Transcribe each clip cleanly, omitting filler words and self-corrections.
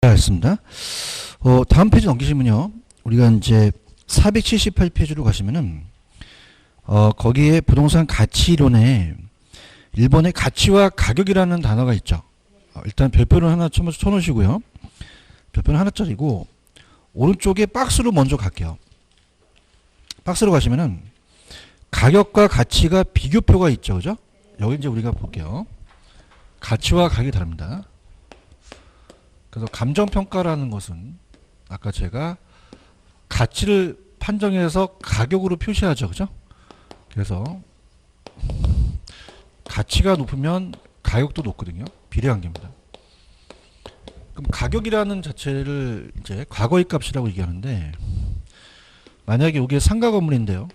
알겠습니다. 다음 페이지 넘기시면요. 우리가 이제 478페이지로 가시면은, 거기에 부동산 가치론에 1번에 가치와 가격이라는 단어가 있죠. 일단 별표는 하나 쳐놓으시고요. 별표는 하나짜리고, 오른쪽에 박스로 먼저 갈게요. 박스로 가시면은, 가격과 가치가 비교표가 있죠. 그죠? 여기 이제 우리가 볼게요. 가치와 가격이 다릅니다. 그래서 감정평가라는 것은 아까 제가 가치를 판정해서 가격으로 표시하죠. 그죠? 그래서 가치가 높으면 가격도 높거든요. 비례관계입니다. 그럼 가격이라는 자체를 이제 과거의 값이라고 얘기하는데, 만약에 이게 상가 건물인데요.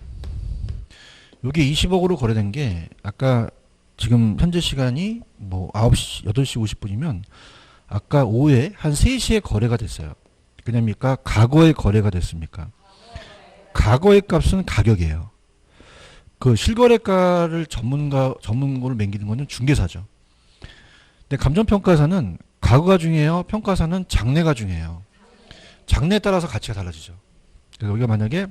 이게 20억으로 거래된 게 아까 지금 현재 시간이 뭐 9시, 8시 50분이면 아까 오후에 한 3시에 거래가 됐어요. 그냥입니까? 과거에 거래가 됐습니까? 과거의 값은 가격이에요. 그 실거래가를 전문고를 맹기는 거는 중개사죠. 근데 감정평가사는 과거가 중요해요. 평가사는 장래가 중요해요. 장래에 따라서 가치가 달라지죠. 그래서 우리가 만약에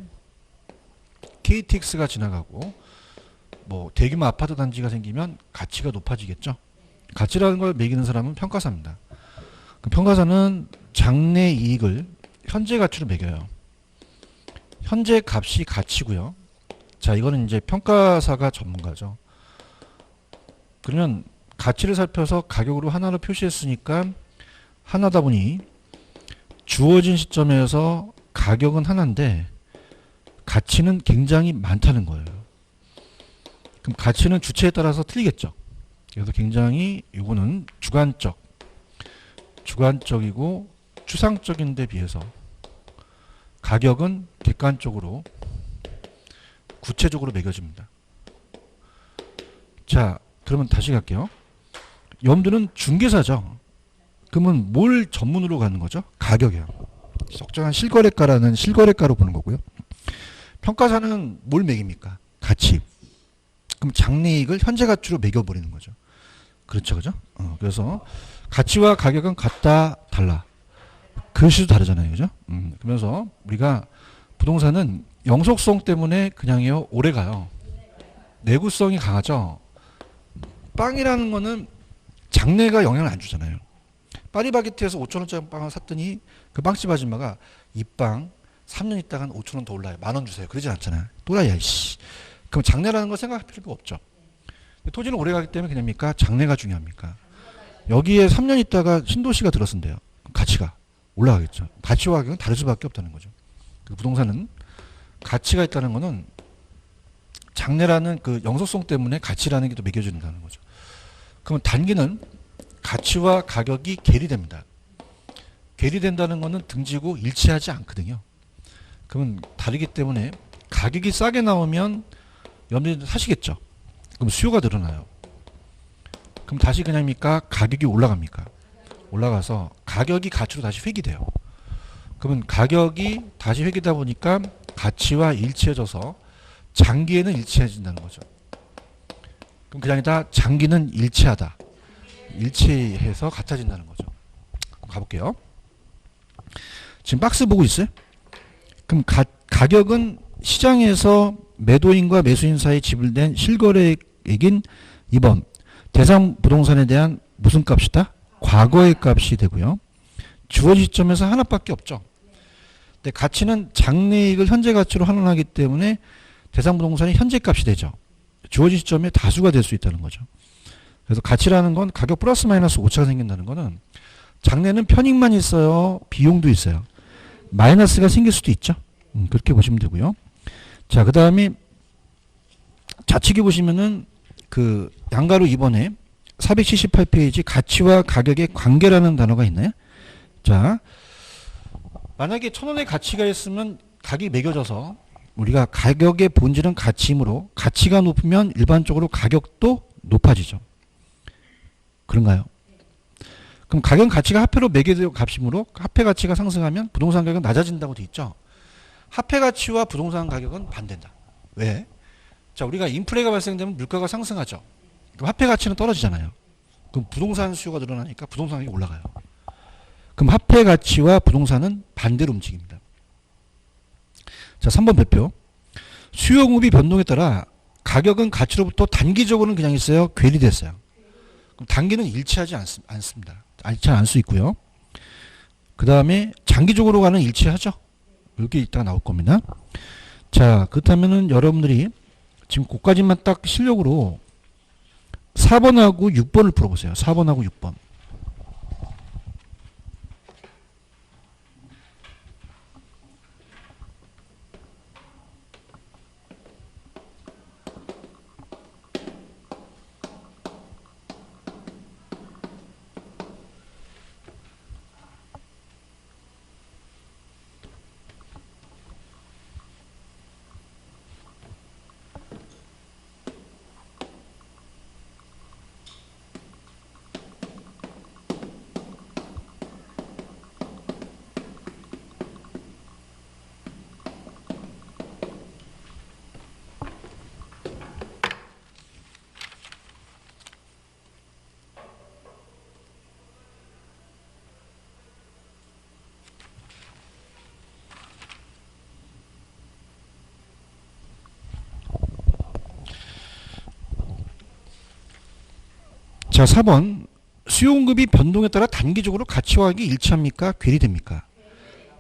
KTX가 지나가고 뭐 대규모 아파트 단지가 생기면 가치가 높아지겠죠. 가치라는 걸 매기는 사람은 평가사입니다. 그 평가사는 장래 이익을 현재 가치로 매겨요. 현재 값이 가치고요. 자, 이거는 이제 평가사가 전문가죠. 그러면 가치를 살펴서 가격으로 하나로 표시했으니까 하나다 보니 주어진 시점에서 가격은 하나인데 가치는 굉장히 많다는 거예요. 그럼 가치는 주체에 따라서 틀리겠죠. 그래서 굉장히 이거는 주관적이고 추상적인 데 비해서 가격은 객관적으로 구체적으로 매겨집니다. 자, 그러면 다시 갈게요. 여러분들은 중개사죠. 그러면 뭘 전문으로 가는 거죠? 가격이에요. 적정한 실거래가라는 실거래가로 보는 거고요. 평가사는 뭘 매깁니까? 가치. 그럼 장래이익을 현재 가치로 매겨버리는 거죠. 그렇죠, 그죠? 그래서 가치와 가격은 같다, 달라. 글씨도 다르잖아요, 그죠? 그러면서 우리가 부동산은 영속성 때문에 그냥요 오래 가요. 내구성이 강하죠. 빵이라는 거는 장래가 영향을 안 주잖아요. 파리바게트에서 5,000원짜리 빵을 샀더니 그 빵집 아줌마가 이 빵 3년 있다간 5,000원 더 올라요. 10,000원 주세요. 그러진 않잖아요. 또라이야, 씨. 그럼 장래라는 거 생각할 필요가 없죠. 토지는 오래 가기 때문에 그냥입니까? 장래가 중요합니까? 여기에 3년 있다가 신도시가 들어선대요. 가치가 올라가겠죠. 가치와 가격은 다를 수밖에 없다는 거죠. 그 부동산은 가치가 있다는 거는 장래라는 그 영속성 때문에 가치라는 게 또 매겨진다는 거죠. 그러면 단기는 가치와 가격이 괴리됩니다. 괴리된다는 거는 등지고 일치하지 않거든요. 그러면 다르기 때문에 가격이 싸게 나오면 여러분들이 사시겠죠. 그럼 수요가 늘어나요. 그럼 다시 그냥입니까? 가격이 올라갑니까? 올라가서 가격이 가치로 다시 회귀돼요. 그러면 가격이 다시 회귀다 보니까 가치와 일치해져서 장기에는 일치해진다는 거죠. 그럼 그게 아니라 장기는 일치하다. 일치해서 같아진다는 거죠. 가볼게요. 지금 박스 보고 있어요? 그럼 가격은 시장에서 매도인과 매수인 사이에 지불된 실거래액인 2번 대상 부동산에 대한 무슨 값이다? 과거의 값이 되고요. 주어진 시점에서 하나밖에 없죠. 근데 가치는 장래이익을 현재 가치로 환원하기 때문에 대상 부동산이 현재 값이 되죠. 주어진 시점에 다수가 될 수 있다는 거죠. 그래서 가치라는 건 가격 플러스 마이너스 오차가 생긴다는 거는 장래는 편익만 있어요. 비용도 있어요. 마이너스가 생길 수도 있죠. 그렇게 보시면 되고요. 자, 그 다음에 좌측에 보시면은 그 양가로 2번에 478페이지 가치와 가격의 관계라는 단어가 있나요? 자, 만약에 1,000원의 가치가 있으면 가격이 매겨져서 우리가 가격의 본질은 가치이므로 가치가 높으면 일반적으로 가격도 높아지죠. 그런가요? 그럼 가격 가치가 화폐로 매겨질 값이므로 화폐 가치가 상승하면 부동산 가격은 낮아진다고 돼 있죠. 화폐 가치와 부동산 가격은 반대다. 왜? 자, 우리가 인플레가 발생되면 물가가 상승하죠. 그럼 화폐 가치는 떨어지잖아요. 그럼 부동산 수요가 늘어나니까 부동산 가격이 올라가요. 그럼 화폐 가치와 부동산은 반대로 움직입니다. 자, 3번 별표. 수요 공급이 변동에 따라 가격은 가치로부터 단기적으로는 그냥 있어요. 괴리됐어요. 그럼 단기는 일치하지 않습니다. 일치 않을 수 있고요. 그 다음에 장기적으로 가는 일치하죠. 이렇게 이따가 나올 겁니다. 자, 그렇다면은 여러분들이 지금 그까지만 딱 실력으로 4번하고 6번을 풀어보세요. 4번하고 6번. 자, 4번. 수요 공급이 변동에 따라 단기적으로 가치와 가격이 일치합니까? 괴리됩니까?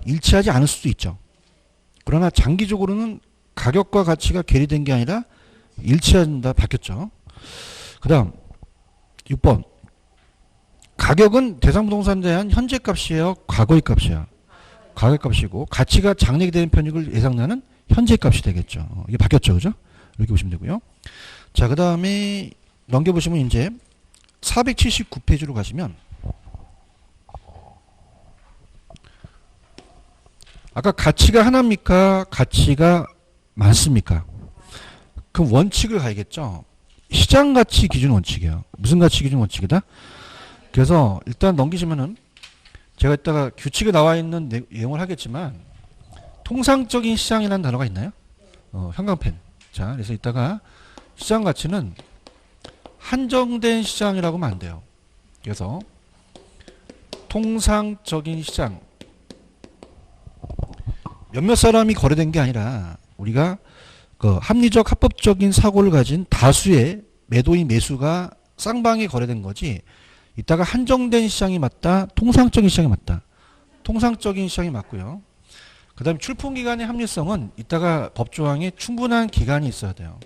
일치하지 않을 수도 있죠. 그러나 장기적으로는 가격과 가치가 괴리된 게 아니라 일치한다 바뀌었죠. 그 다음 6번. 가격은 대상부동산에 대한 현재 값이에요? 과거의 값이에요? 과거의 값이고 가치가 장래에 대한 편익을 예상하는 현재 값이 되겠죠. 이게 바뀌었죠. 그죠? 이렇게 보시면 되고요. 자, 그 다음에 넘겨보시면 이제 479페이지로 가시면 아까 가치가 하나입니까? 가치가 많습니까? 그럼 원칙을 가야겠죠. 시장가치 기준 원칙이에요. 무슨 가치 기준 원칙이다? 그래서 일단 넘기시면은 제가 이따가 규칙에 나와 있는 내용을 하겠지만 통상적인 시장이라는 단어가 있나요? 형광펜. 자, 그래서 이따가 시장 가치는 한정된 시장이라고 하면 안 돼요. 그래서 통상적인 시장, 몇몇 사람이 거래된 게 아니라 우리가 그 합리적 합법적인 사고를 가진 다수의 매도인 매수가 쌍방에 거래된 거지. 이따가 한정된 시장이 맞다, 통상적인 시장이 맞다. 통상적인 시장이 맞고요. 그 다음에 출품기간의 합리성은 이따가 법조항에 충분한 기간이 있어야 돼요.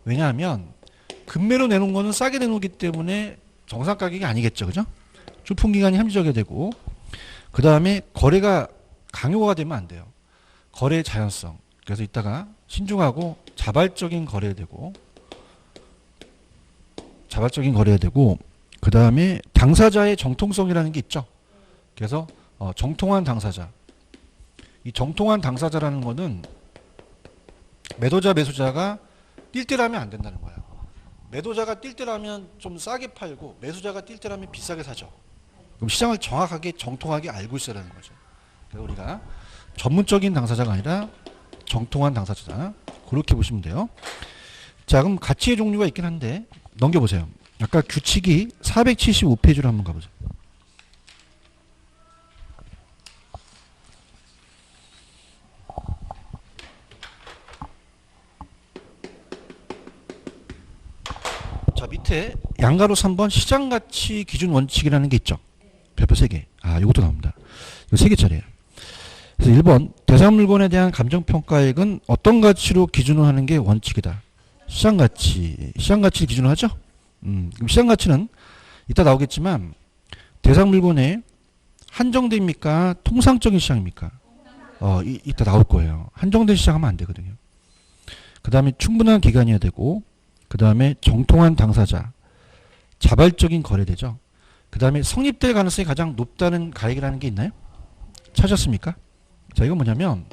왜냐하면 급매로 내놓은 거는 싸게 내놓기 때문에 정상 가격이 아니겠죠. 그죠? 출품기간이 합리적이어야 되고, 그 다음에 거래가 강요가 되면 안 돼요. 거래의 자연성. 그래서 이따가 신중하고 자발적인 거래해야 되고, 그 다음에 당사자의 정통성이라는 게 있죠. 그래서 정통한 당사자. 이 정통한 당사자라는 거는 매도자 매수자가 뛸때라면 안 된다는 거야. 매도자가 뛸때라면 좀 싸게 팔고 매수자가 뛸때라면 비싸게 사죠. 그럼 시장을 정확하게 정통하게 알고 있어야 하는 거죠. 그래서 우리가 전문적인 당사자가 아니라 정통한 당사자다. 그렇게 보시면 돼요. 자, 그럼 가치의 종류가 있긴 한데 넘겨보세요. 아까 규칙이 475페이지로 한번 가보세요. 자, 밑에 양가로 3번 시장가치 기준 원칙이라는 게 있죠. 별표 3개. 아, 이것도 나옵니다. 이거 3개짜리예요. 그래서 1번 대상 물건에 대한 감정평가액은 어떤 가치로 기준을 하는 게 원칙이다. 시장가치를 기준으로 하죠. 그럼 시장가치는 이따 나오겠지만 대상 물건에 한정됩니까? 통상적인 시장입니까? 이따 나올 거예요. 한정된 시장하면 안 되거든요. 그 다음에 충분한 기간이어야 되고, 그 다음에 정통한 당사자, 자발적인 거래되죠. 그 다음에 성립될 가능성이 가장 높다는 가액이라는 게 있나요? 찾았습니까? 자, 이건 뭐냐면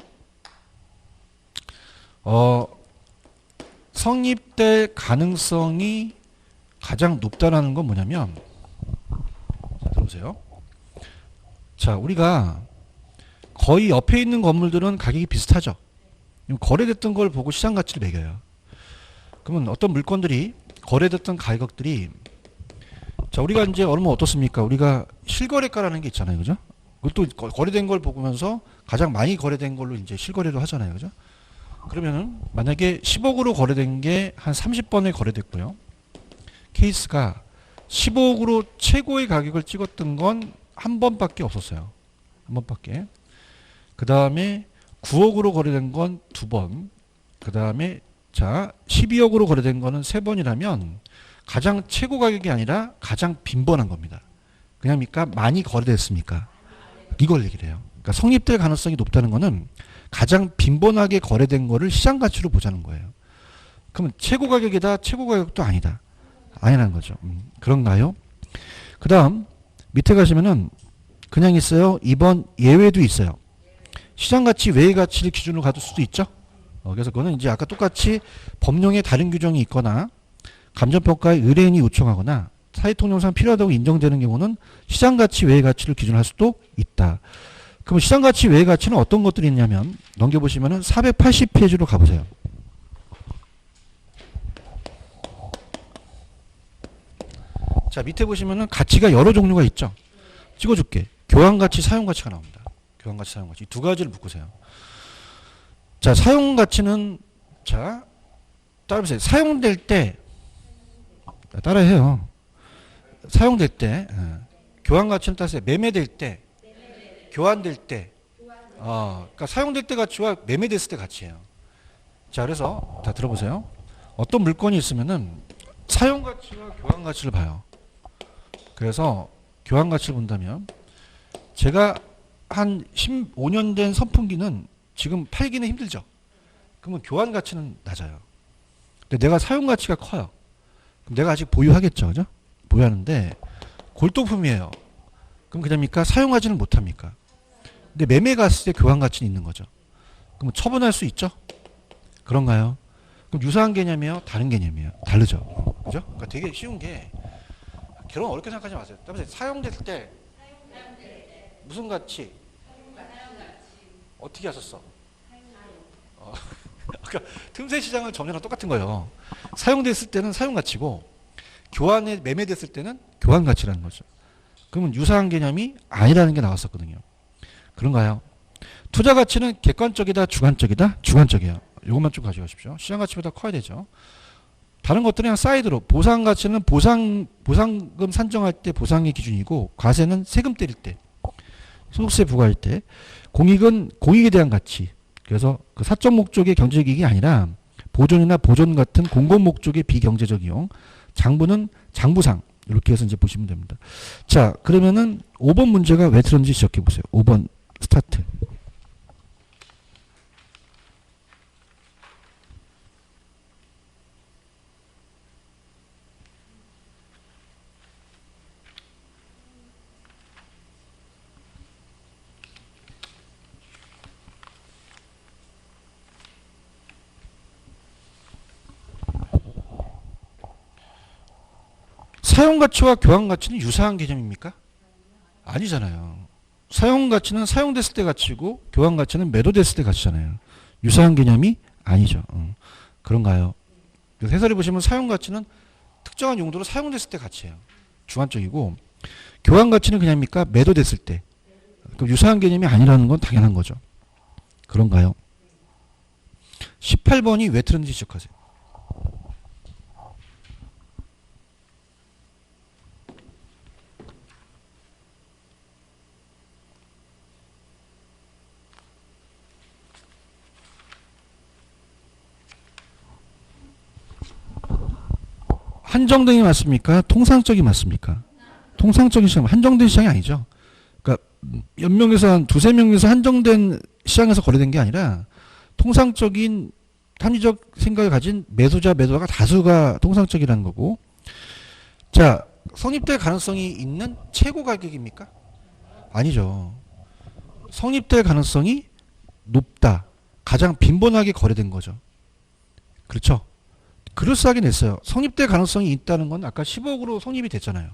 성립될 가능성이 가장 높다라는 건 뭐냐면, 자, 들어보세요. 자, 우리가 거의 옆에 있는 건물들은 가격이 비슷하죠. 거래됐던 걸 보고 시장 가치를 매겨요. 그러면 어떤 물건들이 거래됐던 가격들이, 자, 우리가 이제 얼마 어떻습니까? 우리가 실거래가라는 게 있잖아요. 그죠? 그것도 거래된 걸 보면서 가장 많이 거래된 걸로 이제 실거래로 하잖아요. 그죠? 그러면은 만약에 10억으로 거래된 게 한 30번에 거래됐고요. 케이스가 15억으로 최고의 가격을 찍었던 건 한 번밖에 없었어요. 한 번밖에. 그 다음에 9억으로 거래된 건 두 번. 그 다음에 자 12억으로 거래된 거는 세 번이라면 가장 최고 가격이 아니라 가장 빈번한 겁니다. 그냥입니까? 많이 거래됐습니까? 이걸 얘기를 해요. 그러니까 성립될 가능성이 높다는 거는 가장 빈번하게 거래된 거를 시장 가치로 보자는 거예요. 그러면 최고 가격이다, 최고 가격도 아니다. 아니라는 거죠. 그런가요? 그 다음 밑에 가시면은 그냥 있어요. 2번 예외도 있어요. 시장 가치 외의 가치를 기준으로 가둘 수도 있죠. 그래서 그거는 이제 아까 똑같이 법령에 다른 규정이 있거나 감정평가에 의뢰인이 요청하거나 사회통념상 필요하다고 인정되는 경우는 시장 가치 외의 가치를 기준으로 할 수도 있다. 그럼 시장 가치 외의 가치는 어떤 것들이 있냐면 넘겨보시면은 480페이지로 가보세요. 자 밑에 보시면은 가치가 여러 종류가 있죠. 찍어줄게. 교환가치, 사용가치가 나옵니다. 교환가치, 사용가치. 이 두 가지를 묶으세요. 자 사용가치는 자 따라해보세요. 사용될 때 따라해요. 사용될 때 교환가치는 따라서 매매될 때 교환될 때 그러니까 사용될 때 가치와 매매됐을 때 가치예요. 자 그래서 다 들어보세요. 어떤 물건이 있으면은 사용가치와 교환가치를 봐요. 그래서 교환가치를 본다면 제가 한 15년 된 선풍기는 지금 팔기는 힘들죠. 그러면 교환가치는 낮아요. 근데 내가 사용가치가 커요. 그럼 내가 아직 보유하겠죠. 그죠? 보유하는데 골동품이에요. 그럼 그냥입니까? 사용하지는 못합니까? 근데 매매 갔을 때 교환가치는 있는 거죠. 그럼 처분할 수 있죠? 그런가요? 그럼 유사한 개념이에요? 다른 개념이에요? 다르죠. 그죠? 그러니까 되게 쉬운 게 결혼 어렵게 생각하지 마세요. 사용됐을 때 무슨 가치? 어떻게 하셨어? 그러니까 틈새 시장은 점유랑 똑같은 거예요. 사용됐을 때는 사용가치고 교환에 매매됐을 때는 교환가치라는 거죠. 그러면 유사한 개념이 아니라는 게 나왔었거든요. 그런가요? 투자 가치는 객관적이다, 주관적이다? 주관적이에요. 이것만 좀 가져가십시오. 시장 가치보다 커야 되죠. 다른 것들은 그냥 사이드로 보상 가치는 보상금 산정할 때 보상의 기준이고 과세는 세금 때릴 때 소득세 부과할 때 공익은 공익에 대한 가치. 그래서 그 사적 목적의 경제적 이익이 아니라 보존이나 보존 같은 공공 목적의 비경제적 이용. 장부는 장부상. 이렇게 해서 이제 보시면 됩니다. 자, 그러면은 5번 문제가 왜 틀었는지 지적해 보세요. 5번 스타트. 사용가치와 교환가치는 유사한 개념입니까? 아니잖아요. 사용가치는 사용됐을 때 가치고 교환가치는 매도됐을 때 가치잖아요. 유사한 개념이 아니죠. 그런가요? 그래서 해설해 보시면 사용가치는 특정한 용도로 사용됐을 때 가치예요. 주관적이고 교환가치는 그냥입니까? 매도됐을 때. 그럼 유사한 개념이 아니라는 건 당연한 거죠. 그런가요? 18번이 왜 틀었는지 지적하세요. 한정등이 맞습니까? 통상적이 맞습니까? 통상적인 시장, 한정된 시장이 아니죠. 그러니까 몇 명에서 한 두세 명에서 한정된 시장에서 거래된 게 아니라 통상적인 합리적 생각을 가진 매도자가 다수가 통상적이라는 거고. 자, 성립될 가능성이 있는 최고 가격입니까? 아니죠. 성립될 가능성이 높다. 가장 빈번하게 거래된 거죠. 그렇죠? 그럴싸하게 냈어요. 성립될 가능성이 있다는 건 아까 10억으로 성립이 됐잖아요.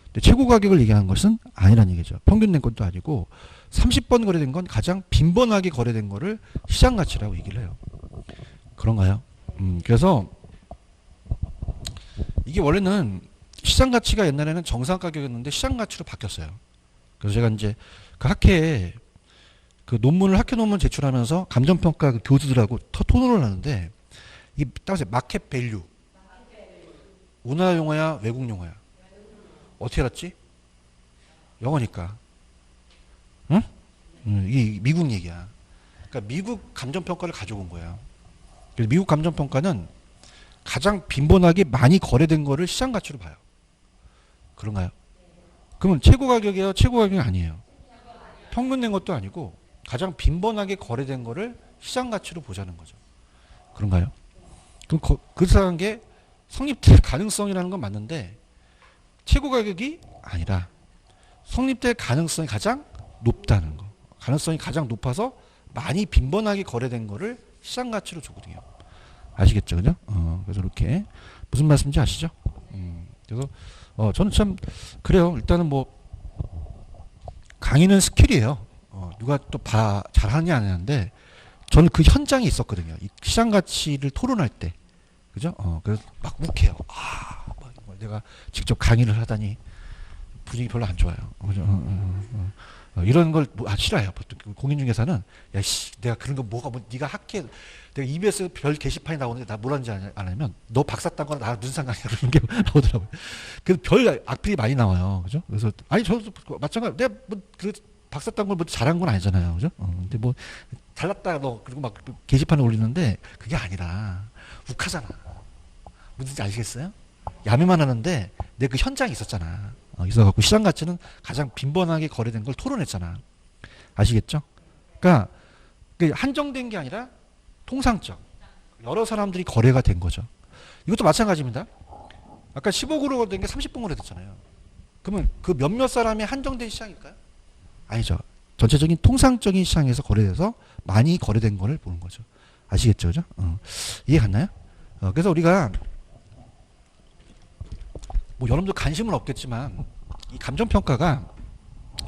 근데 최고 가격을 얘기하는 것은 아니란 얘기죠. 평균 낸 것도 아니고 30번 거래된 건 가장 빈번하게 거래된 거를 시장 가치라고 얘기를 해요. 그런가요? 그래서 이게 원래는 시장 가치가 옛날에는 정상 가격이었는데 시장 가치로 바뀌었어요. 그래서 제가 이제 그 학회에 그 논문을 학회 논문 제출하면서 감정평가 그 교수들하고 토론을 하는데 이게 따라서 마켓 밸류 우리나라 용어야 외국 용어야? 어떻게 알았지? 영어니까. 응? 이게 미국 얘기야. 그러니까 미국 감정평가를 가져온 거야. 그래서 미국 감정평가는 가장 빈번하게 많이 거래된 거를 시장 가치로 봐요. 그런가요? 그러면 최고 가격이에요? 최고 가격이 아니에요. 평균 낸 것도 아니고 가장 빈번하게 거래된 거를 시장 가치로 보자는 거죠. 그런가요? 그럼 그런 게 성립될 가능성이라는 건 맞는데 최고 가격이 아니라 성립될 가능성이 가장 높다는 거. 가능성이 가장 높아서 많이 빈번하게 거래된 거를 시장 가치로 주거든요. 아시겠죠, 그죠? 그래서 이렇게 무슨 말씀인지 아시죠? 그래서 저는 참 그래요. 일단은 뭐 강의는 스킬이에요. 누가 또 잘하느냐 안 하는데 저는 그 현장에 있었거든요. 이 시장 가치를 토론할 때, 그죠? 그래서 막 욱해요. 내가 직접 강의를 하다니 분위기 별로 안 좋아요. 그죠? 이런 걸 싫어해요. 보통 공인중개사는 야씨 내가 그런 거 뭐가 뭐 네가 학회 내가 EBS 별 게시판이 나오는데 나 뭐라는지 안 하면 너 박사 딴 거나 나랑 무슨 상관이야 그런 게 나오더라고요. 그래서 별 악플이 많이 나와요. 그죠? 그래서 아니 저도 마찬가지 내가 뭐그 박사 딴 걸 뭐 잘한 건 아니잖아요. 그죠? 근데 뭐 잘났다 너 그리고 막 게시판에 올리는데 그게 아니라 욱하잖아. 무슨지 아시겠어요? 야매만 하는데 내 그 현장에 있었잖아. 있어갖고 시장 가치는 가장 빈번하게 거래된 걸 토론했잖아. 아시겠죠? 그러니까 한정된 게 아니라 통상적 여러 사람들이 거래가 된 거죠. 이것도 마찬가지입니다. 아까 15억으로 거래된 게 30번 거래됐잖아요. 그러면 그 몇몇 사람이 한정된 시장일까요? 아니죠. 전체적인 통상적인 시장에서 거래돼서 많이 거래된 거를 보는 거죠. 아시겠죠? 그죠? 이해 갔나요? 그래서 우리가 뭐 여러분들 관심은 없겠지만 이 감정평가가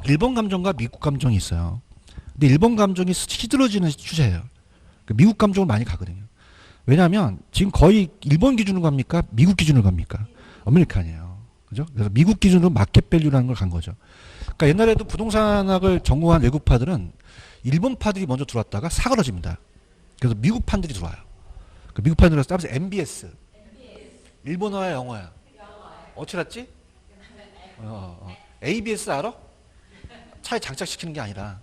일본 감정과 미국 감정이 있어요. 근데 일본 감정이 시들어지는 추세예요. 미국 감정을 많이 가거든요. 왜냐하면 지금 거의 일본 기준으로 갑니까? 미국 기준으로 갑니까? 아메리칸이에요. 그죠? 그래서 미국 기준으로 마켓밸류라는 걸 간 거죠. 그러니까 옛날에도 부동산학을 전공한 외국파들은 일본파들이 먼저 들어왔다가 사그러집니다. 그래서 미국판들이 들어와요. 그 미국판들이 따라서 MBS. 일본어야 영어야? 어떻게 알았지? ABS 알아? 차에 장착시키는 게 아니라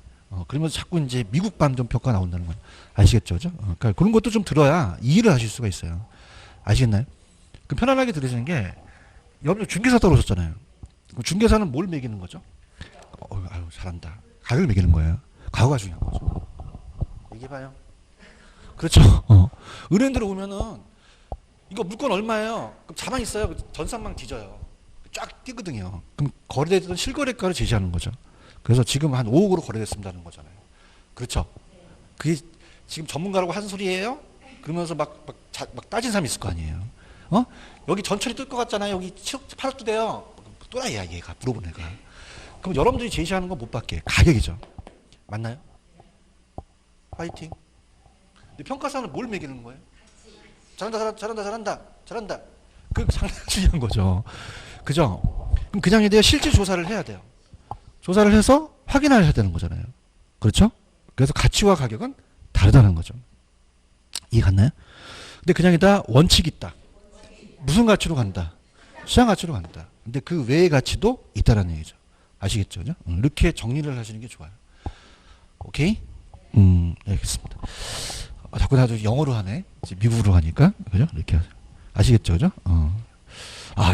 그러면서 자꾸 이제 미국 감정 평가 나온다는 거예요. 아시겠죠? 그죠? 그러니까 그런 것도 좀 들어야 이해를 하실 수가 있어요. 아시겠나요? 그 편안하게 들으시는 게 여러분 중개사 들어오셨잖아요. 중개사는 뭘 매기는 거죠? 아유 잘한다. 가격을 매기는 거예요. 가격가 중요한 거죠. 얘기해봐요. 그렇죠. 은행들 오면은 이거 물건 얼마예요? 그럼 자만 있어요. 전산망 뒤져요. 쫙 뛰거든요. 그럼 거래되던 실거래가를 제시하는 거죠. 그래서 지금 한 5억으로 거래됐습니다는 거잖아요. 그렇죠? 그게 지금 전문가라고 하는 소리예요? 그러면서 막 따진 사람이 있을 거 아니에요. 여기 전철이 뜰 것 같잖아요. 여기 7억, 8억 뜨대요. 또라이야 얘가 물어본 애가. 그럼 여러분들이 제시하는 건 못 받게 가격이죠. 맞나요? 파이팅. 근데 평가사는 뭘 매기는 거예요? 잘한다. 그 상당히 중요한 거죠. 그죠? 그럼 그 장에 대해 실질 조사를 해야 돼요. 조사를 해서 확인을 해야 되는 거잖아요. 그렇죠? 그래서 가치와 가격은 다르다는 거죠. 이해 갔나요? 근데 그 장에다 원칙이 있다. 무슨 가치로 간다? 시장 가치로 간다. 근데 그 외의 가치도 있다라는 얘기죠. 아시겠죠? 그죠? 이렇게 정리를 하시는 게 좋아요. 오케이? 알겠습니다. 자꾸 나도 영어로 하네. 미국으로 하니까. 그죠? 이렇게 아시겠죠? 그죠?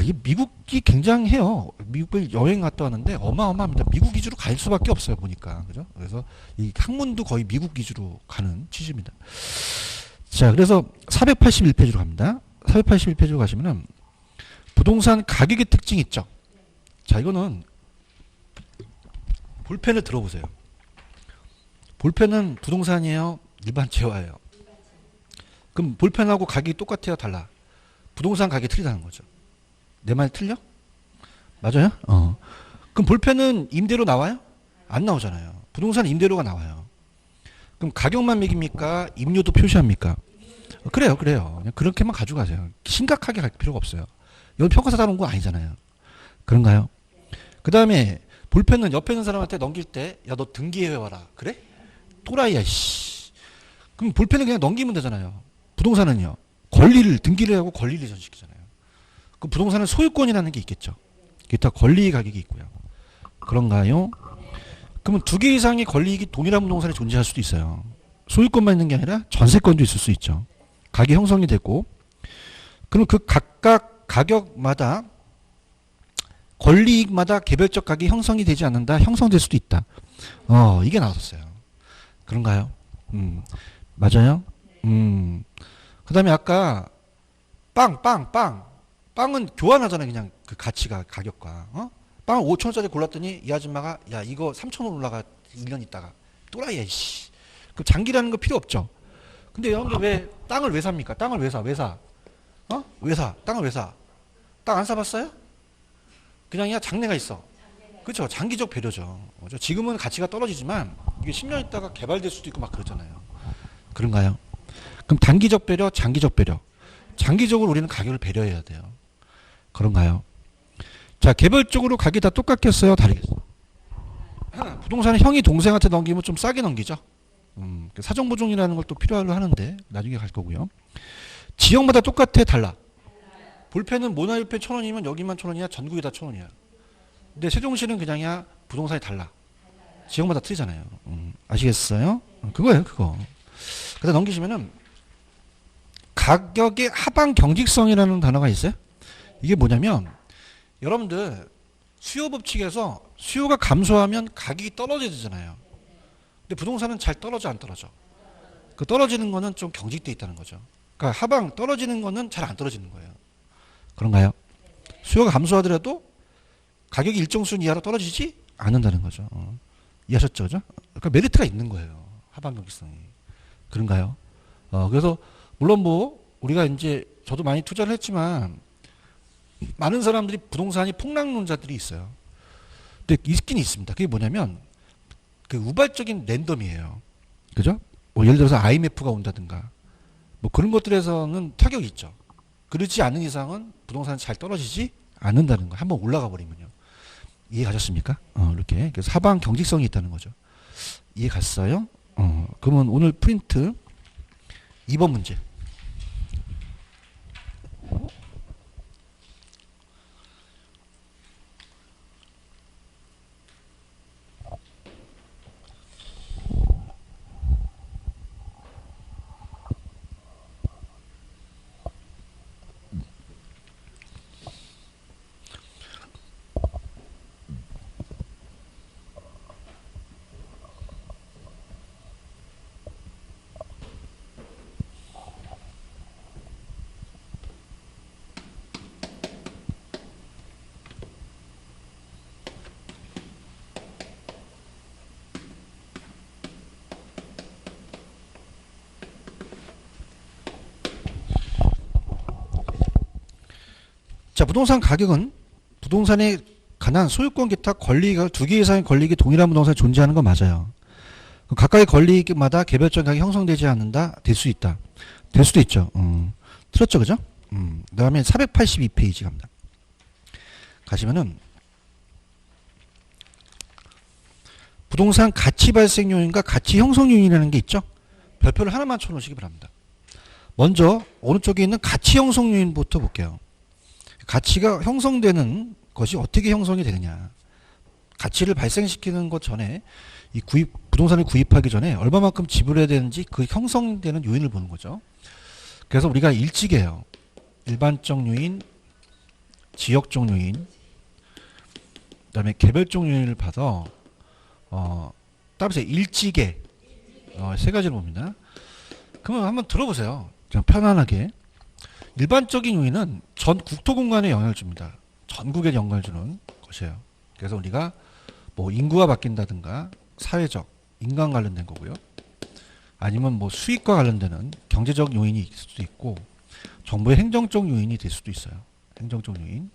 이게 미국이 굉장해요. 미국을 여행 갔다 왔는데 어마어마합니다. 미국 위주로 갈 수밖에 없어요. 보니까. 그죠? 그래서 이 학문도 거의 미국 위주로 가는 취지입니다. 자, 그래서 481페이지로 갑니다. 481페이지로 가시면은 부동산 가격의 특징이 있죠. 자, 이거는 볼펜을 들어보세요. 볼펜은 부동산이에요? 일반 재화예요? 그럼 볼펜하고 가격이 똑같아요? 달라? 부동산 가격이 틀리다는 거죠. 내 말 틀려? 맞아요? 그럼 볼펜은 임대료 나와요? 안 나오잖아요. 부동산 임대료가 나와요. 그럼 가격만 매깁니까? 임료도 표시합니까? 그래요. 그냥 그렇게만 가져가세요. 심각하게 갈 필요가 없어요. 이건 평가사 다룬 거 아니잖아요. 그런가요? 그 다음에 볼펜은 옆에 있는 사람한테 넘길 때, 야, 너 등기해 와라. 그래? 또라이야, 씨. 그럼 볼펜은 그냥 넘기면 되잖아요. 부동산은요. 권리를, 등기를 하고 권리를 전시키잖아요. 그 부동산은 소유권이라는 게 있겠죠. 기타 권리 가격이 있고요. 그런가요? 그러면 두 개 이상의 권리익이 동일한 부동산에 존재할 수도 있어요. 소유권만 있는 게 아니라 전세권도 있을 수 있죠. 가격이 형성이 되고, 그럼 그 각각 가격마다 권리익마다 개별적 가격이 형성이 되지 않는다. 형성될 수도 있다. 이게 나왔었어요. 그런가요? 맞아요? 그 다음에 아까 빵은 교환하잖아요. 그냥 그 가치가 가격과. 빵을 5천원짜리 골랐더니 이 아줌마가 야 이거 3천원 올라가 1년 있다가 또라이야 씨. 그 장기라는 거 필요 없죠. 근데 여러분들 왜 땅을 왜 삽니까? 땅을 왜 사? 왜 사? 왜 사? 땅을 왜 사? 땅 안 사봤어요? 그냥이야 장래가 있어. 그렇죠. 장기적 배려죠. 그렇죠? 지금은 가치가 떨어지지만 이게 10년 있다가 개발될 수도 있고 막 그러잖아요. 그런가요? 그럼 단기적 배려, 장기적 배려. 장기적으로 우리는 가격을 배려해야 돼요. 그런가요? 자, 개별적으로 가격이 다 똑같겠어요? 다르겠어요? 부동산은 형이 동생한테 넘기면 좀 싸게 넘기죠. 사정보증이라는 걸 또 필요로 하는데 나중에 갈 거고요. 지역마다 똑같아? 달라? 볼펜은 모나일펜 1,000원이면 여기만 1,000원이야? 전국이 다 1,000원이야. 근데 세종시는 그냥이야 부동산이 달라. 지역마다 틀리잖아요. 아시겠어요? 그거예요, 그거. 그래서 넘기시면은 가격의 하방 경직성이라는 단어가 있어요. 이게 뭐냐면 여러분들 수요 법칙에서 수요가 감소하면 가격이 떨어져야 되잖아요. 근데 부동산은 잘 떨어져 안 떨어져? 그 떨어지는 거는 좀 경직돼 있다는 거죠. 그러니까 하방 떨어지는 거는 잘 안 떨어지는 거예요. 그런가요? 수요가 감소하더라도 가격이 일정 수준 이하로 떨어지지 않는다는 거죠. 이해하셨죠? 그죠? 그러니까 메리트가 있는 거예요. 하방 경직성이. 그런가요? 그래서 물론 뭐 우리가 이제 저도 많이 투자를 했지만 많은 사람들이 부동산이 폭락론자들이 있어요. 근데 있긴 있습니다. 그게 뭐냐면 그 우발적인 랜덤이에요. 그죠? 뭐 예를 들어서 IMF가 온다든가 뭐 그런 것들에서는 타격이 있죠. 그렇지 않은 이상은 부동산이 잘 떨어지지 않는다는 거. 한번 올라가 버리면요. 이해 가셨습니까? 이렇게. 그래서 하방 경직성이 있다는 거죠. 이해 갔어요? 그러면 오늘 프린트 2번 문제. 자, 부동산 가격은 부동산에 관한 소유권 기타 권리가 두 개 이상의 권리익이 동일한 부동산에 존재하는 건 맞아요. 각각의 권리익마다 개별적 가격이 형성되지 않는다. 될 수 있다. 될 수도 있죠. 틀렸죠, 그죠? 그 다음에 482페이지 갑니다. 가시면은 부동산 가치 발생 요인과 가치 형성 요인이라는 게 있죠. 별표를 하나만 쳐놓으시기 바랍니다. 먼저 오른쪽에 있는 가치 형성 요인부터 볼게요. 가치가 형성되는 것이 어떻게 형성이 되느냐. 가치를 발생시키는 것 전에 이 부동산을 구입하기 전에 얼마만큼 지불해야 되는지 그 형성되는 요인을 보는 거죠. 그래서 우리가 일찍해요. 일반적 요인, 지역적 요인, 그 다음에 개별적 요인을 봐서 따라서 일찍에 세 가지를 봅니다. 그러면 한번 들어보세요. 그냥 편안하게. 일반적인 요인은 전 국토 공간에 영향을 줍니다. 전국에 영향을 주는 것이에요. 그래서 우리가 뭐 인구가 바뀐다든가 사회적, 인간 관련된 거고요. 아니면 뭐 수익과 관련되는 경제적 요인이 있을 수도 있고 정부의 행정적 요인이 될 수도 있어요. 행정적 요인.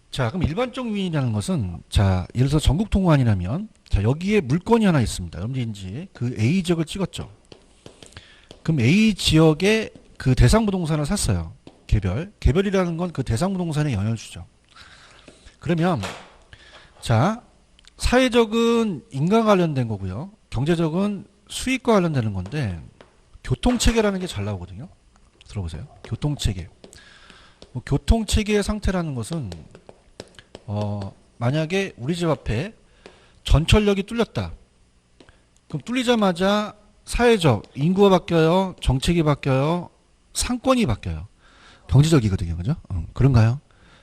자, 그럼 일반적 요인이라는 것은 자, 예를 들어서 전국 통관이라면 자, 여기에 물건이 하나 있습니다. 여러분들이 그 A 지역을 찍었죠. 그럼 A 지역에 그 대상 부동산을 샀어요. 개별이라는 건 그 대상 부동산에 영향을 주죠. 그러면 자, 사회적은 인간 관련된 거고요. 경제적은 수익과 관련되는 건데 교통체계라는 게 잘 나오거든요. 들어보세요. 교통체계. 뭐 교통체계의 상태라는 것은 만약에 우리 집 앞에 전철역이 뚫렸다. 그럼 뚫리자마자 사회적, 인구가 바뀌어요. 정책이 바뀌어요. 상권이 바뀌어요. 경제적이거든요. 그죠? 그런가요?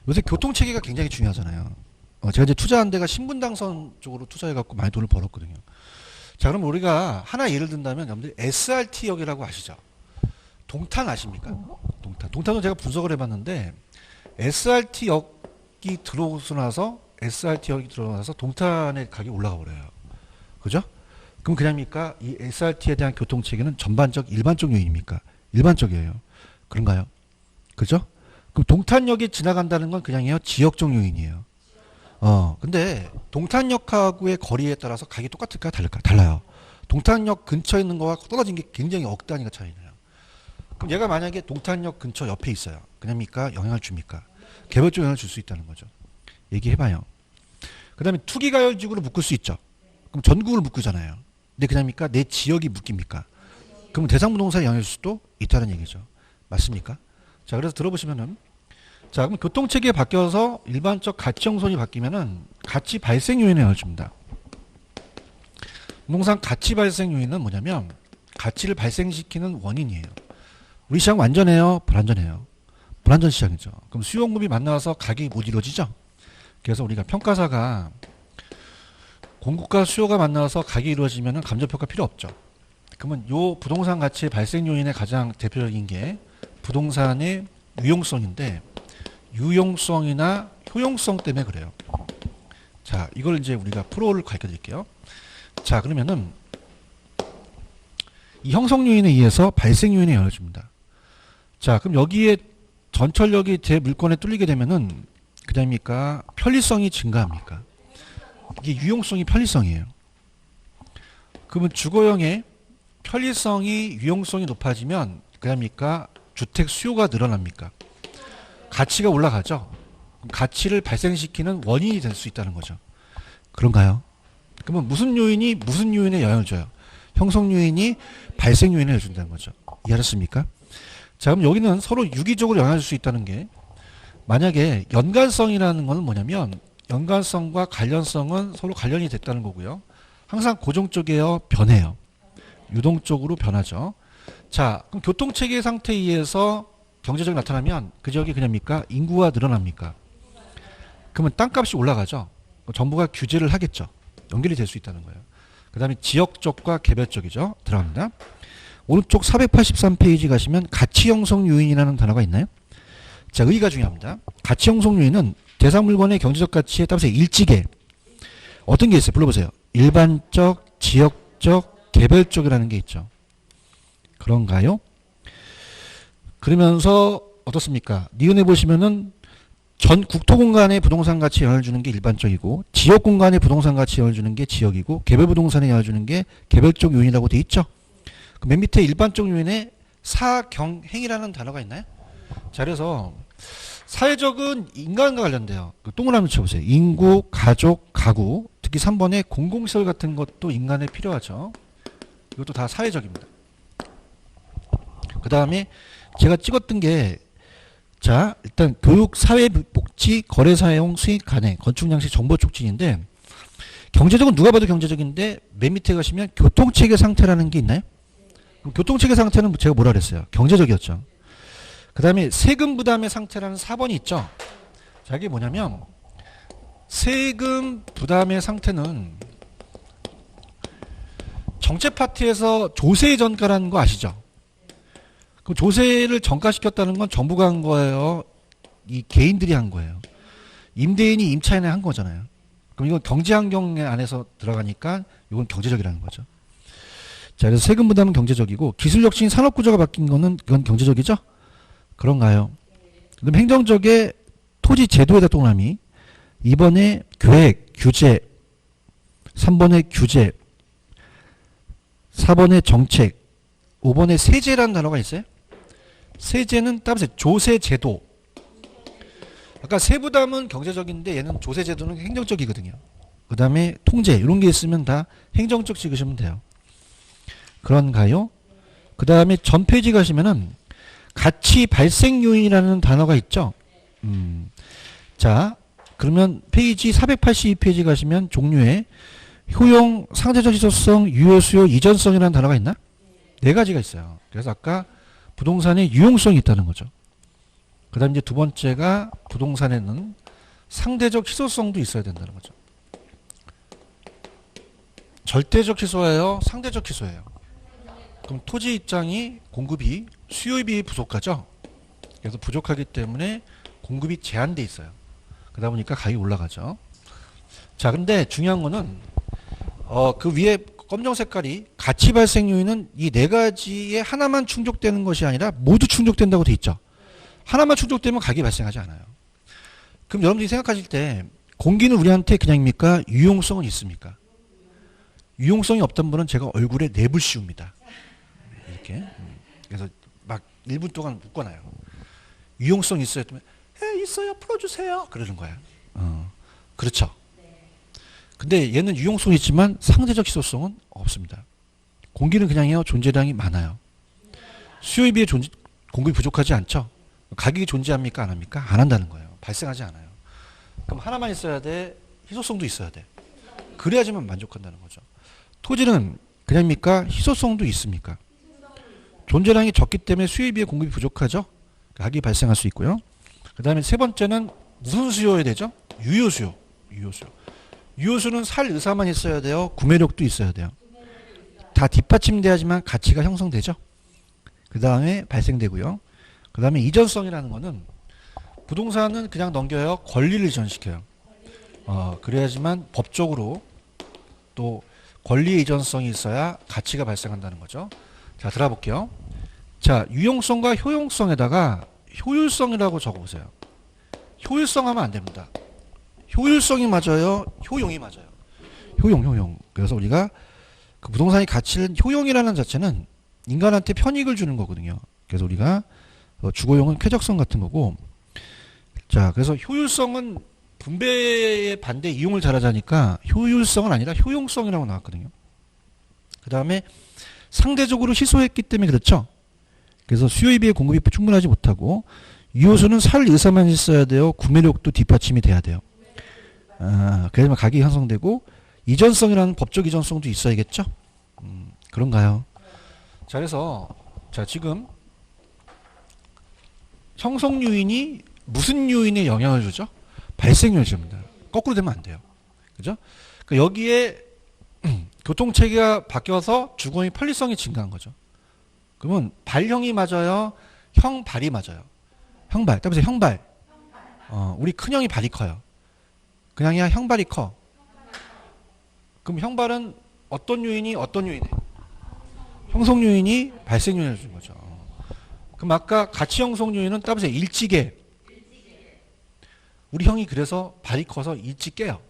요새 교통체계가 굉장히 중요하잖아요. 제가 이제 투자한 데가 신분당선 쪽으로 투자해갖고 많이 돈을 벌었거든요. 자, 그럼 우리가 하나 예를 든다면 여러분들 SRT역이라고 아시죠? 동탄 아십니까? 동탄은 제가 분석을 해봤는데 SRT역이 들어오고 나서 동탄의 가격이 올라가 버려요. 그죠? 그럼 그냥입니까? 이 SRT에 대한 교통체계는 일반적 요인입니까? 일반적이에요. 그런가요? 그죠? 그럼 동탄역이 지나간다는 건 그냥이요 지역적 요인이에요. 근데 동탄역하고의 거리에 따라서 가격이 똑같을까 다를까? 달라요. 동탄역 근처에 있는 거와 떨어진 게 굉장히 억 단위가 차이 나요. 그럼 얘가 만약에 동탄역 근처 옆에 있어요. 그냥입니까? 영향을 줍니까? 개별적 영향을 줄 수 있다는 거죠. 얘기해봐요. 그 다음에 투기가열지구로 묶을 수 있죠. 그럼 전국을 묶으잖아요. 근데 그냥입니까? 내 지역이 묶입니까? 그럼 대상부동산에 영향을 줄 수도 있다는 얘기죠. 맞습니까? 자, 그래서 들어보시면은 자, 그럼 교통체계가 바뀌어서 일반적 가치 형성이 바뀌면은 가치 발생 요인에 영향을 줍니다. 부동산 가치 발생 요인은 뭐냐면 가치를 발생시키는 원인이에요. 우리 시장 완전해요? 불완전해요? 불완전 시장이죠. 그럼 수요 공급이 만나서 가격이 못 이루어지죠. 그래서 우리가 평가사가 공급과 수요가 만나서 가격이 이루어지면 감정평가 필요 없죠. 그러면 요 부동산 가치 발생 요인의 가장 대표적인 게 부동산의 유용성인데 유용성이나 효용성 때문에 그래요. 자, 이걸 이제 우리가 프로를 가르쳐 드릴게요. 자, 그러면은 이 형성 요인에 의해서 발생 요인에 영향을 줍니다. 자, 그럼 여기에 전철역이 제 물건에 뚫리게 되면은 그다음입니까? 편리성이 증가합니까? 이게 유용성이 편리성이에요. 그러면 주거형의 편리성이 유용성이 높아지면 그다음입니까? 주택 수요가 늘어납니까? 가치가 올라가죠. 가치를 발생시키는 원인이 될 수 있다는 거죠. 그런가요? 그러면 무슨 요인에 영향을 줘요? 형성 요인이 발생 요인을 해준다는 거죠. 이해하셨습니까? 자, 그럼 여기는 서로 유기적으로 영향을 줄 수 있다는 게 만약에 연관성이라는 것은 뭐냐면 연관성과 관련성은 서로 관련이 됐다는 거고요. 항상 고정적이에요? 변해요? 유동적으로 변하죠. 자, 그럼 교통체계 상태에 의해서 경제적이 나타나면 그 지역이 그냥입니까? 인구가 늘어납니까? 그러면 땅값이 올라가죠. 정부가 규제를 하겠죠. 연결이 될 수 있다는 거예요. 그 다음에 지역적과 개별적이죠. 들어갑니다. 오른쪽 483페이지 가시면 가치 형성 요인이라는 단어가 있나요? 자, 의의가 중요합니다. 가치 형성 요인은 대상 물건의 경제적 가치에 따라서 일치계 어떤 게 있어요? 불러보세요. 일반적, 지역적, 개별적이라는 게 있죠. 그런가요? 그러면서 어떻습니까? 니은에 보시면은 전 국토 공간의 부동산 가치에 영향을 주는 게 일반적이고 지역 공간의 부동산 가치에 영향을 주는 게 지역이고 개별 부동산에 영향을 주는 게 개별적 요인이라고 돼 있죠. 맨 밑에 일반적 요인에 사경행이라는 단어가 있나요? 자, 그래서 사회적은 인간과 관련돼요. 동그라미 쳐보세요. 인구, 가족, 가구, 특히 3번에 공공시설 같은 것도 인간에 필요하죠. 이것도 다 사회적입니다. 그 다음에 제가 찍었던 게 자, 일단 교육, 사회, 복지, 거래 사용, 수익, 간행, 건축, 양식, 정보 촉진인데 경제적은 누가 봐도 경제적인데 맨 밑에 가시면 교통체계 상태라는 게 있나요? 그럼 교통체계 상태는 제가 뭐라 그랬어요? 경제적이었죠. 그 다음에 세금 부담의 상태라는 4번이 있죠. 자, 이게 뭐냐면 세금 부담의 상태는 정책 파트에서 조세 전가라는 거 아시죠? 그럼 조세를 전가시켰다는 건 정부가 한 거예요? 이 개인들이 한 거예요? 임대인이 임차인에 한 거잖아요. 그럼 이건 경제환경 안에서 들어가니까 이건 경제적이라는 거죠. 자, 그래서 세금 부담은 경제적이고 기술 혁신 산업 구조가 바뀐 거는 그건 경제적이죠? 그런가요? 그럼 행정적의 토지 제도에다 동그라미 2번에 계획, 규제 3번에 규제 4번에 정책 5번에 세제라는 단어가 있어요. 세제는 따라서 조세 제도. 아까 세부담은 경제적인데 얘는 조세 제도는 행정적이거든요. 그 다음에 통제 이런 게 있으면 다 행정적 찍으시면 돼요. 그런가요? 그 다음에 전 페이지 가시면은 가치 발생 요인이라는 단어가 있죠. 자, 그러면 페이지 482페이지 가시면 종류에 효용, 상대적 희소성, 유효수요, 이전성이라는 단어가 있나? 네 가지가 있어요. 그래서 아까 부동산에 유용성이 있다는 거죠. 그 다음 이제 두 번째가 부동산에는 상대적 희소성도 있어야 된다는 거죠. 절대적 희소예요? 상대적 희소예요? 그럼 토지 입장이 공급이 수요에 비해 부족하죠. 그래서 부족하기 때문에 공급이 제한돼 있어요. 그러다 보니까 가격이 올라가죠. 자, 근데 중요한 거는 그 위에 검정 색깔이 가치 발생 요인은 이 네 가지에 하나만 충족되는 것이 아니라 모두 충족된다고 돼 있죠. 하나만 충족되면 가격이 발생하지 않아요. 그럼 여러분들이 생각하실 때 공기는 우리한테 그냥입니까? 유용성은 있습니까? 유용성이 없던 분은 제가 얼굴에 냅을 씌웁니다. 이렇게. 그래서 막 1분 동안 묶어놔요. 유용성 있어요? 있어요. 풀어주세요. 그러는 거야. 그렇죠. 근데 얘는 유용성이 있지만 상대적 희소성은 없습니다. 공기는 그냥요. 존재량이 많아요. 수요에 비해 공급이 부족하지 않죠. 가격이 존재합니까? 안 합니까? 안 한다는 거예요. 발생하지 않아요. 그럼 하나만 있어야 돼? 희소성도 있어야 돼. 그래야지만 만족한다는 거죠. 토지는 그냥입니까? 희소성도 있습니까? 존재량이 적기 때문에 수요에 비해 공급이 부족하죠. 가격이 발생할 수 있고요. 그 다음에 세 번째는 무슨 수요여야 되죠? 유효수요. 유효수요. 유효수는 살 의사만 있어야 돼요. 구매력도 있어야 돼요. 다 뒷받침돼야지만 가치가 형성되죠. 그 다음에 발생되고요. 그 다음에 이전성이라는 거는 부동산은 그냥 넘겨요. 권리를 이전시켜요. 그래야지만 법적으로 또 권리의 이전성이 있어야 가치가 발생한다는 거죠. 자, 들어볼게요. 자, 유용성과 효용성에다가 효율성이라고 적어보세요. 효율성 하면 안 됩니다. 효율성이 맞아요? 효용이 맞아요? 효용. 그래서 우리가 그 부동산의 가치는 효용이라는 자체는 인간한테 편익을 주는 거거든요. 그래서 우리가 주거용은 쾌적성 같은 거고, 자, 그래서 효율성은 분배의 반대 이용을 잘하자니까 효율성은 아니라 효용성이라고 나왔거든요. 그 다음에 상대적으로 희소했기 때문에 그렇죠. 그래서 수요에 비해 공급이 충분하지 못하고, 유효수는 살 의사만 있어야 돼요. 구매력도 뒷받침이 돼야 돼요. 그래야만 가격이 형성되고, 이전성이라는 법적 이전성도 있어야겠죠. 그런가요? 자, 그래서 자, 지금 형성 요인이 무슨 요인에 영향을 주죠? 발생 요인입니다. 거꾸로 되면 안 돼요. 그죠? 그러니까 여기에 교통체계가 바뀌어서 주거의 편리성이 증가한 거죠. 그러면 발형이 맞아요? 형발이 맞아요? 형발. 따라서 형발. 우리 큰형이 발이 커요. 그냥이야 형발이 커. 그럼 형발은 어떤 요인이 어떤 요인에? 형성 요인이 발생 요인을 준 거죠. 그럼 아까 가치 형성 요인은 따라서 일찍에. 우리 형이 그래서 발이 커서 일찍 깨요.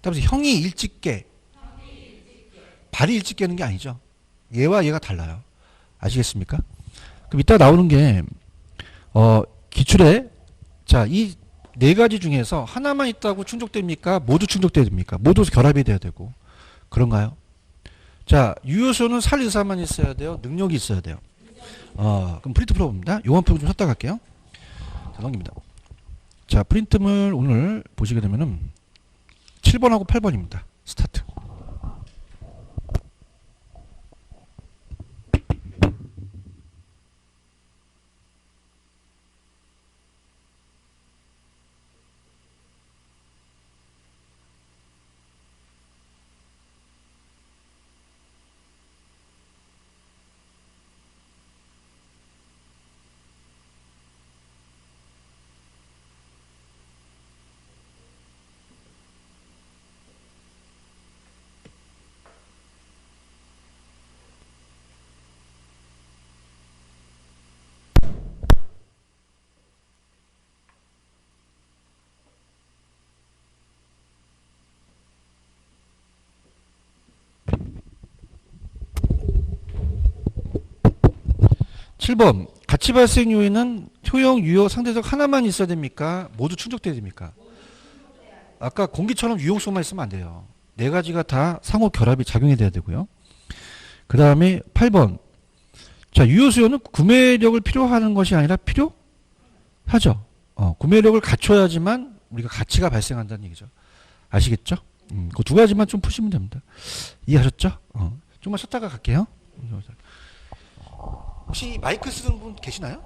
따라서 형이 일찍 깨. 발이 일찍 깨는 게 아니죠. 얘와 얘가 달라요. 아시겠습니까? 그럼 이따 나오는 게 기출에 자, 이 네 가지 중에서 하나만 있다고 충족됩니까? 모두 충족돼야 됩니까? 모두 결합이 돼야 되고. 그런가요? 자, 유효수는 살 의사만 있어야 돼요. 능력이 있어야 돼요. 그럼 프린트 풀어봅니다. 요한 표좀 쳤다 갈게요. 자, 넘깁니다. 자, 프린트물 오늘 보시게 되면은 7번하고 8번입니다. 스타트. 7번 가치 발생 요인은 효용, 유효, 상대적 하나만 있어야 됩니까? 모두 충족돼야 됩니까? 아까 공기처럼 유용성만 있으면 안 돼요. 네 가지가 다 상호 결합이 작용이 돼야 되고요. 그 다음에 8번. 자, 유효수요는 구매력을 필요하는 것이 아니라 필요하죠. 구매력을 갖춰야지만 우리가 가치가 발생한다는 얘기죠. 아시겠죠? 그 두 가지만 좀 푸시면 됩니다. 이해하셨죠? 좀만 쉬었다가 갈게요. 혹시 마이크 쓰는 분 계시나요?